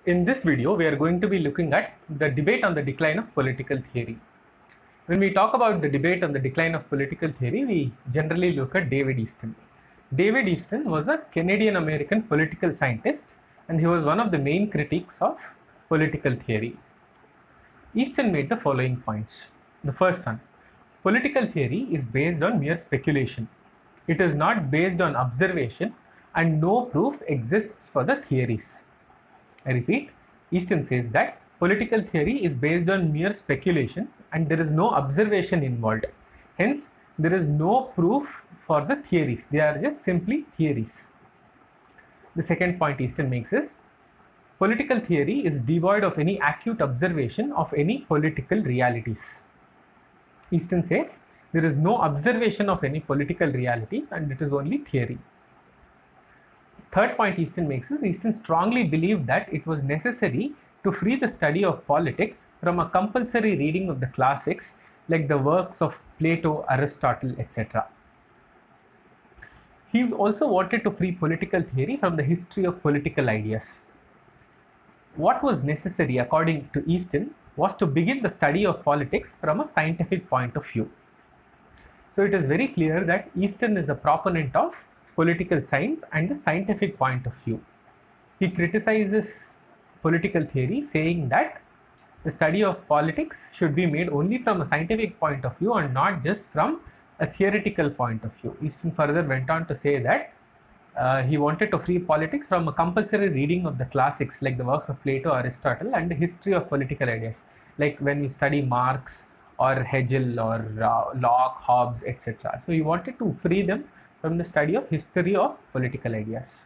In this video, we are going to be looking at the debate on the decline of political theory. When we talk about the debate on the decline of political theory, we generally look at David Easton. David Easton was a Canadian-American political scientist, and he was one of the main critics of political theory. Easton made the following points. The first one, political theory is based on mere speculation. It is not based on observation, and no proof exists for the theories. I repeat, Easton says that political theory is based on mere speculation and there is no observation involved. Hence, there is no proof for the theories. They are just simply theories. The second point Easton makes is, political theory is devoid of any acute observation of any political realities. Easton says there is no observation of any political realities and it is only theory. Third point Easton makes is, Easton strongly believed that it was necessary to free the study of politics from a compulsory reading of the classics like the works of Plato, Aristotle, etc. He also wanted to free political theory from the history of political ideas. What was necessary, according to Easton, was to begin the study of politics from a scientific point of view. So it is very clear that Easton is a proponent of political science and the scientific point of view. He criticizes political theory, saying that the study of politics should be made only from a scientific point of view and not just from a theoretical point of view. Easton further went on to say that he wanted to free politics from a compulsory reading of the classics like the works of Plato, Aristotle, and the history of political ideas, like when we study Marx or Hegel or Locke, Hobbes, etc. So he wanted to free them from the study of history of political ideas.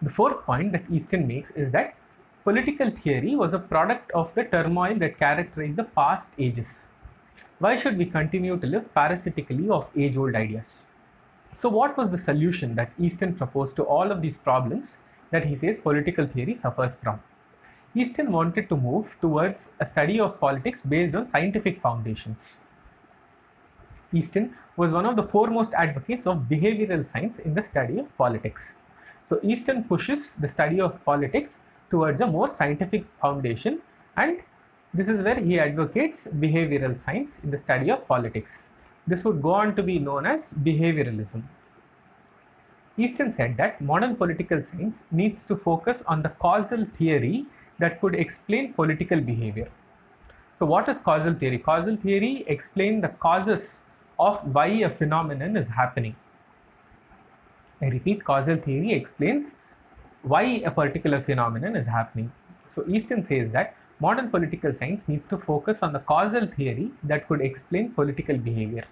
The fourth point that Easton makes is that political theory was a product of the turmoil that characterized the past ages. Why should we continue to live parasitically of age-old ideas? So what was the solution that Easton proposed to all of these problems that he says political theory suffers from? Easton wanted to move towards a study of politics based on scientific foundations. Easton was one of the foremost advocates of behavioral science in the study of politics. So Easton pushes the study of politics towards a more scientific foundation, and this is where he advocates behavioral science in the study of politics. This would go on to be known as behavioralism. Easton said that modern political science needs to focus on the causal theory that could explain political behavior. So what is causal theory? Causal theory explains the causes of why a phenomenon is happening. I repeat, causal theory explains why a particular phenomenon is happening. So Easton says that modern political science needs to focus on the causal theory that could explain political behavior.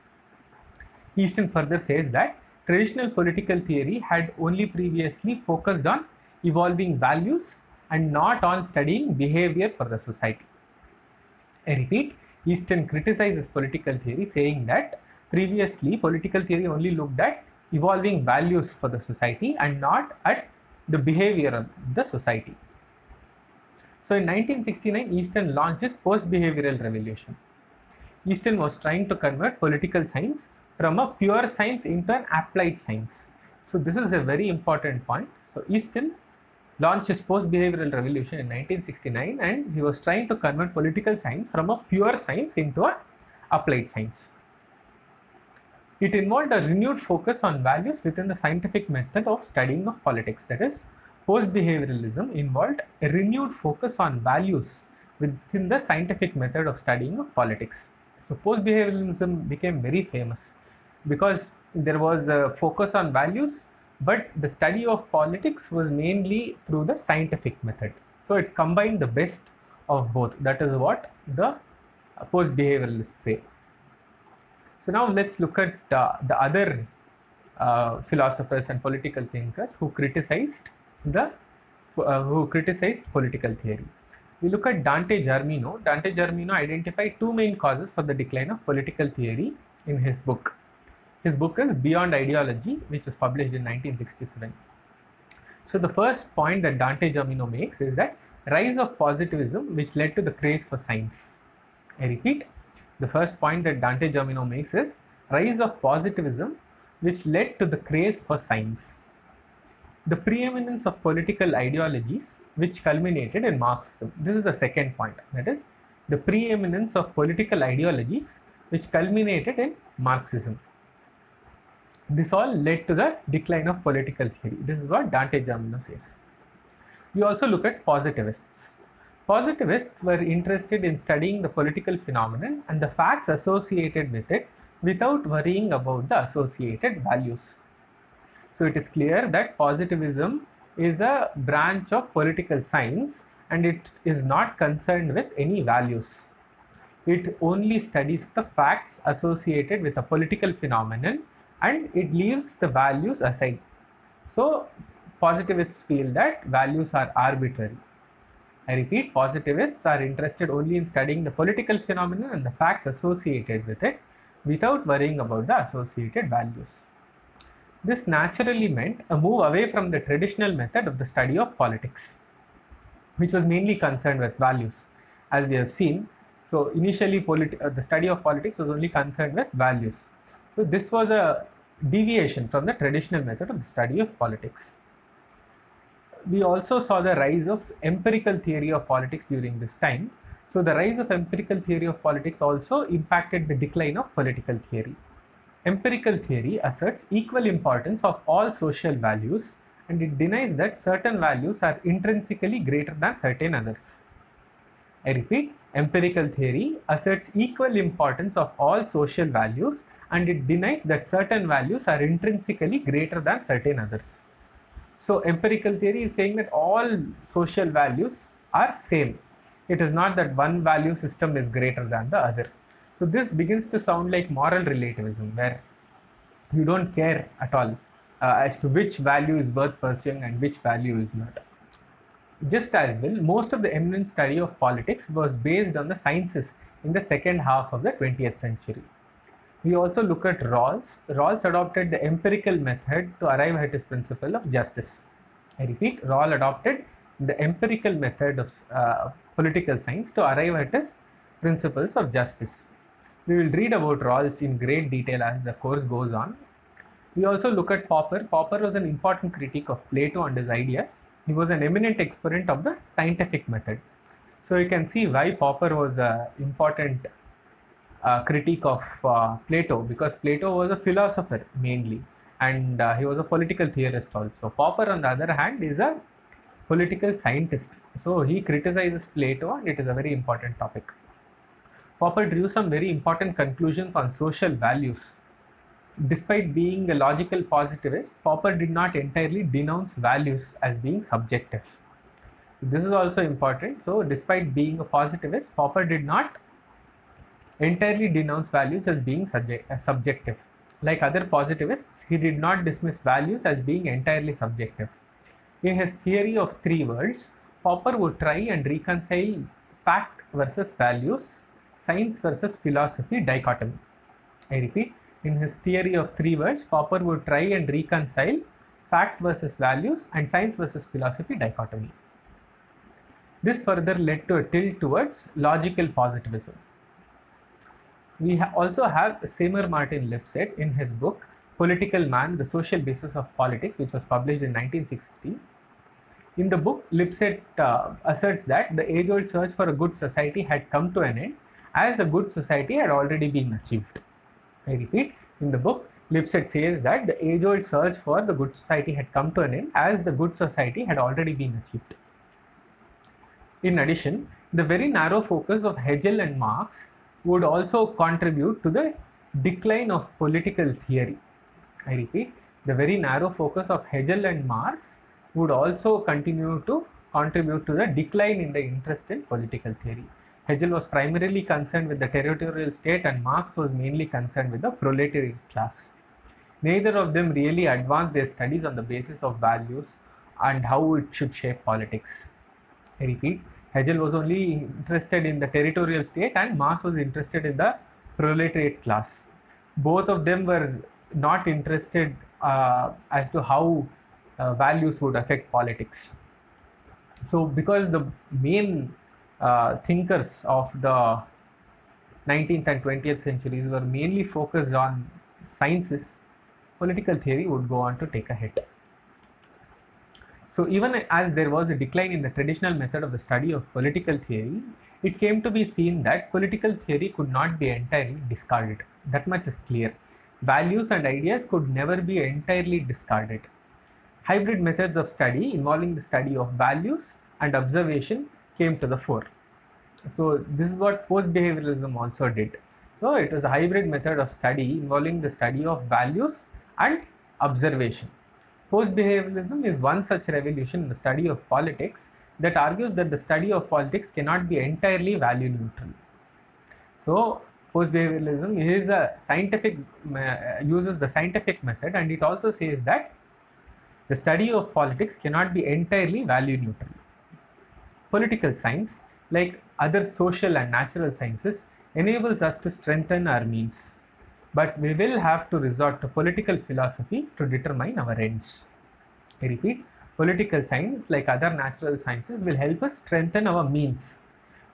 Easton further says that traditional political theory had only previously focused on evolving values and not on studying behavior for the society. I repeat, Easton criticizes political theory, saying that previously political theory only looked at evolving values for the society and not at the behavior of the society. So in 1969, Easton launched his post-behavioral revolution. Easton was trying to convert political science from a pure science into an applied science. So this is a very important point. So Easton launched his post-behavioral revolution in 1969, and he was trying to convert political science from a pure science into an applied science. It involved a renewed focus on values within the scientific method of studying of politics. That is, post-behavioralism involved a renewed focus on values within the scientific method of studying of politics. So post-behavioralism became very famous because there was a focus on values, but the study of politics was mainly through the scientific method. So it combined the best of both. That is what the post-behavioralists say. So now let's look at the other philosophers and political thinkers who criticized political theory. We look at Dante Germino. Dante Germino identified two main causes for the decline of political theory in his book. His book is Beyond Ideology, which was published in 1967. So the first point that Dante Germino makes is that rise of positivism, which led to the craze for science. I repeat, the first point that Dante Germino makes is rise of positivism, which led to the craze for science. the preeminence of political ideologies which culminated in Marxism. This is the second point, that is, the preeminence of political ideologies which culminated in Marxism. This all led to the decline of political theory. This is what Dante Giannino says. We also look at positivists. Positivists were interested in studying the political phenomenon and the facts associated with it without worrying about the associated values. So it is clear that positivism is a branch of political science and it is not concerned with any values. It only studies the facts associated with a political phenomenon and it leaves the values aside. So positivists feel that values are arbitrary. I repeat, positivists are interested only in studying the political phenomenon and the facts associated with it without worrying about the associated values. This naturally meant a move away from the traditional method of the study of politics, which was mainly concerned with values, as we have seen. So initially the study of politics was only concerned with values. So this was a deviation from the traditional method of the study of politics. We also saw the rise of empirical theory of politics during this time. So the rise of empirical theory of politics also impacted the decline of political theory. Empirical theory asserts equal importance of all social values and it denies that certain values are intrinsically greater than certain others. I repeat, empirical theory asserts equal importance of all social values and it denies that certain values are intrinsically greater than certain others. So empirical theory is saying that all social values are same. It is not that one value system is greater than the other. So this begins to sound like moral relativism, where you don't care at all as to which value is worth pursuing and which value is not. Just as well, most of the eminent study of politics was based on the sciences in the second half of the 20th century. We also look at Rawls. Rawls adopted the empirical method to arrive at his principle of justice. I repeat, Rawls adopted the empirical method of political science to arrive at his principles of justice. We will read about Rawls in great detail as the course goes on. We also look at Popper. Popper was an important critic of Plato and his ideas. He was an eminent exponent of the scientific method. So you can see why Popper was an important critique of Plato, because Plato was a philosopher mainly and he was a political theorist also. Popper on the other hand is a political scientist. So he criticizes Plato and it is a very important topic. Popper drew some very important conclusions on social values. Despite being a logical positivist, Popper did not entirely denounce values as being subjective. This is also important. So despite being a positivist, Popper did not entirely denounce values as being subjective. Like other positivists, he did not dismiss values as being entirely subjective. In his theory of three worlds, Popper would try and reconcile fact versus values, science versus philosophy dichotomy. I repeat, in his theory of three worlds, Popper would try and reconcile fact versus values and science versus philosophy dichotomy. This further led to a tilt towards logical positivism. We also have Seymour Martin Lipset in his book Political Man, The Social Basis of Politics, which was published in 1960. In the book, Lipset asserts that the age-old search for a good society had come to an end as the good society had already been achieved. I repeat, in the book, Lipset says that the age-old search for the good society had come to an end as the good society had already been achieved. In addition, the very narrow focus of Hegel and Marx would also contribute to the decline of political theory. I repeat, the very narrow focus of Hegel and Marx would also continue to contribute to the decline in the interest in political theory. Hegel was primarily concerned with the territorial state and Marx was mainly concerned with the proletariat class. Neither of them really advanced their studies on the basis of values and how it should shape politics. I repeat, Hegel was only interested in the territorial state and Marx was interested in the proletariat class. Both of them were not interested as to how values would affect politics. So because the main thinkers of the 19th and 20th centuries were mainly focused on sciences, political theory would go on to take a hit. So even as there was a decline in the traditional method of the study of political theory, it came to be seen that political theory could not be entirely discarded. That much is clear. Values and ideas could never be entirely discarded. Hybrid methods of study involving the study of values and observation came to the fore. So this is what post-behavioralism also did. So it was a hybrid method of study involving the study of values and observation. Post-behavioralism is one such revolution in the study of politics that argues that the study of politics cannot be entirely value neutral. So post-behavioralism is a scientific, uses the scientific method, and it also says that the study of politics cannot be entirely value neutral. Political science, like other social and natural sciences, enables us to strengthen our means, but we will have to resort to political philosophy to determine our ends. I repeat, political science, like other natural sciences, will help us strengthen our means,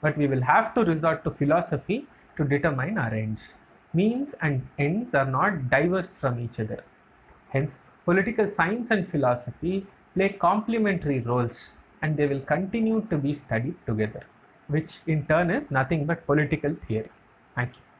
but we will have to resort to philosophy to determine our ends. Means and ends are not diverse from each other. Hence, political science and philosophy play complementary roles, and they will continue to be studied together, which in turn is nothing but political theory. Thank you.